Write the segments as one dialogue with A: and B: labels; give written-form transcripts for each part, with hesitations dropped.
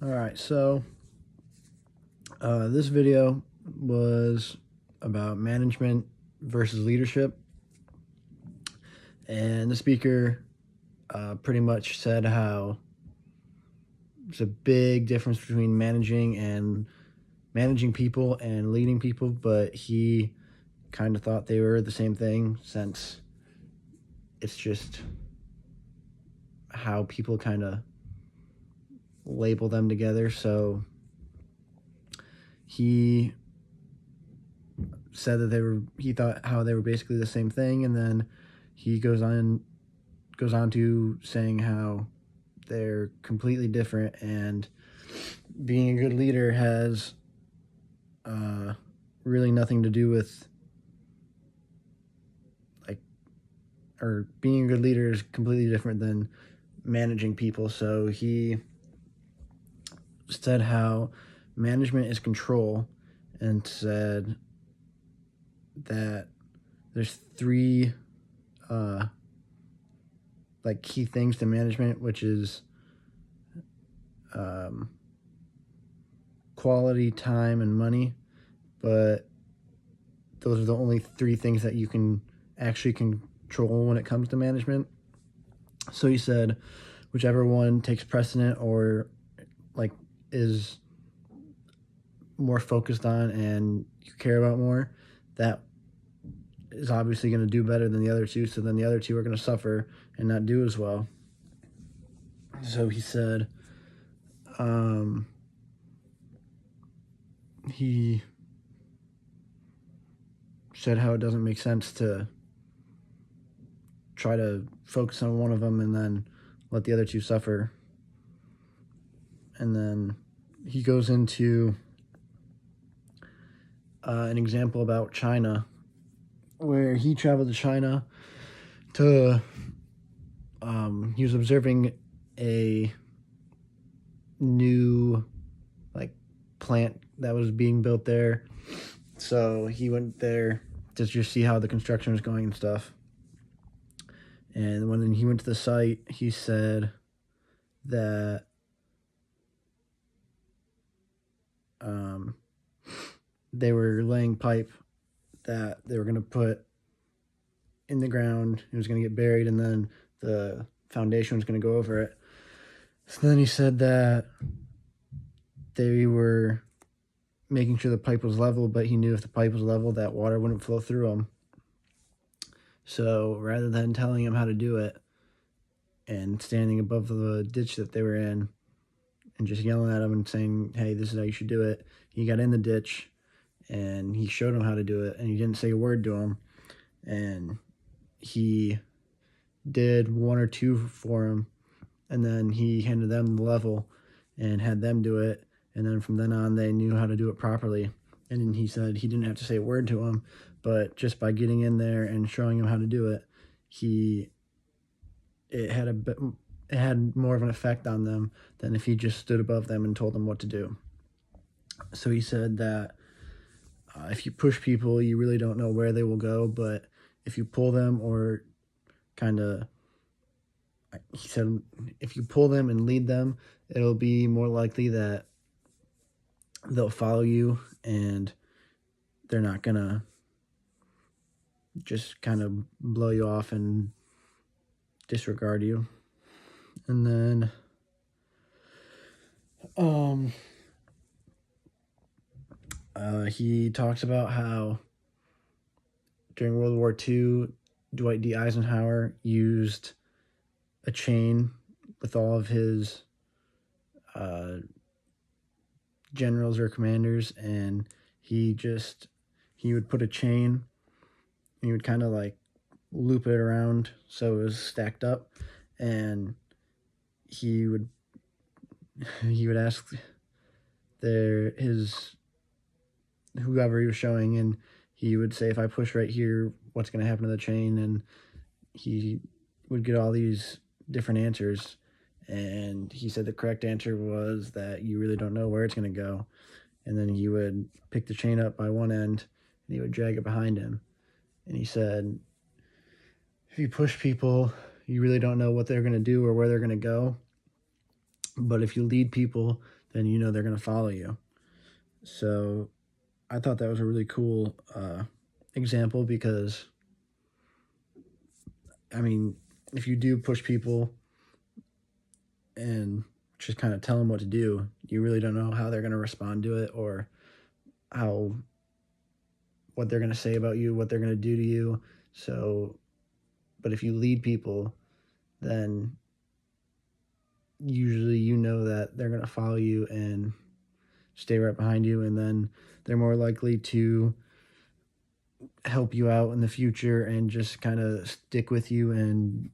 A: All right, so this video was about management versus leadership, and the speaker pretty much said how there's a big difference between managing people and leading people, but he kind of thought they were the same thing since it's just how people kind of label them together. So he said that he thought how they were basically the same thing, and then he goes on to saying how they're completely different, and being a good leader has really nothing to do with or being a good leader is completely different than managing people. So he said how management is control, and said that there's three key things to management, which is quality, time, and money. But those are the only three things that you can actually control when it comes to management. So he said whichever one takes precedent or is more focused on and you care about more, that is obviously going to do better than the other two. So then the other two are going to suffer and not do as well. So he said how it doesn't make sense to try to focus on one of them and then let the other two suffer. And then he goes into an example about China, where he traveled to China to he was observing a new plant that was being built there. So he went there to just see how the construction was going and stuff. And when he went to the site, he said that they were laying pipe that they were going to put in the ground. It was going to get buried, and then the foundation was going to go over it. So then he said that they were making sure the pipe was level, but he knew if the pipe was level, that water wouldn't flow through them. So rather than telling him how to do it and standing above the ditch that they were in and just yelling at him and saying, hey, this is how you should do it, he got in the ditch and he showed him how to do it, and he didn't say a word to him. And he did one or two for him, and then he handed them the level and had them do it. And then from then on, they knew how to do it properly. And he said he didn't have to say a word to him, but just by getting in there and showing him how to do it, it had more of an effect on them than if he just stood above them and told them what to do. So he said that if you push people, you really don't know where they will go, but if you pull them or he said if you pull them and lead them, it'll be more likely that they'll follow you and they're not gonna just kind of blow you off and disregard you. And then he talks about how during World War II, Dwight D. Eisenhower used a chain with all of his generals or commanders, and he would put a chain and he would kind of loop it around so it was stacked up, and he would ask whoever he was showing, and he would say, if I push right here, what's going to happen to the chain? And he would get all these different answers, and he said the correct answer was that you really don't know where it's going to go. And then he would pick the chain up by one end and he would drag it behind him. And he said, if you push people, you really don't know what they're going to do or where they're going to go. But if you lead people then you know they're going to follow you. So I thought that was a really cool example because, I mean, if you do push people and just kind of tell them what to do, you really don't know how they're going to respond to it or how what they're going to say about you, what they're going to do to you. So, but if you lead people, then usually you know that they're going to follow you and stay right behind you, and then they're more likely to help you out in the future and just kind of stick with you and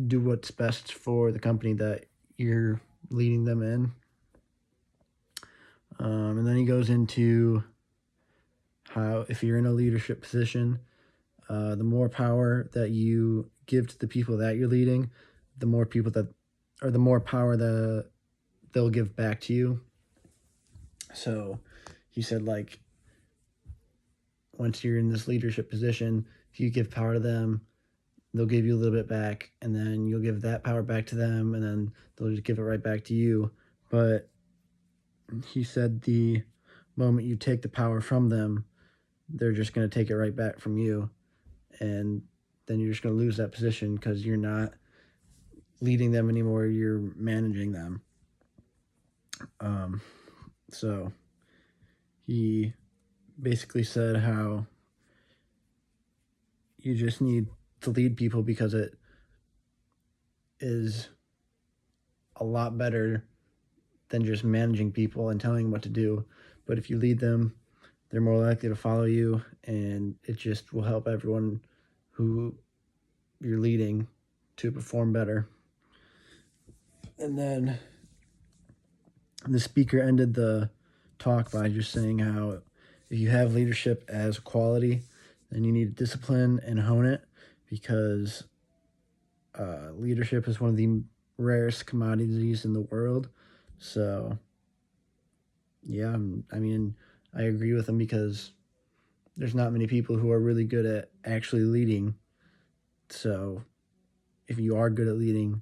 A: do what's best for the company that you're leading them in. And then he goes into how if you're in a leadership position, the more power that you give to the people that you're leading, the more people that, or the more power that they'll give back to you. So he said, like, once you're in this leadership position, if you give power to them, they'll give you a little bit back, and then you'll give that power back to them, and then they'll just give it right back to you. But he said the moment you take the power from them, they're just going to take it right back from you, and then you're just going to lose that position because you're not leading them anymore, you're managing them. So he basically said how you just need to lead people because it is a lot better than just managing people and telling them what to do. But if you lead them, they're more likely to follow you, and it just will help everyone who you're leading to perform better. And then the speaker ended the talk by just saying how if you have leadership as a quality, then you need to discipline and hone it, because leadership is one of the rarest commodities in the world. So yeah, I mean, I agree with him because there's not many people who are really good at actually leading. So if you are good at leading,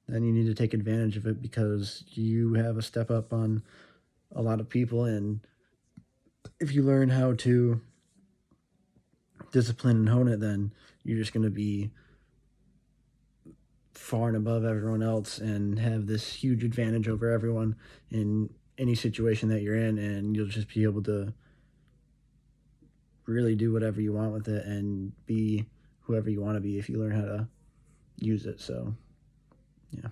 A: then you need to take advantage of it because you have a step up on a lot of people. And if you learn how to discipline and hone it, then you're just going to be far and above everyone else and have this huge advantage over everyone in any situation that you're in, and you'll just be able to really do whatever you want with it and be whoever you want to be if you learn how to use it. So yeah.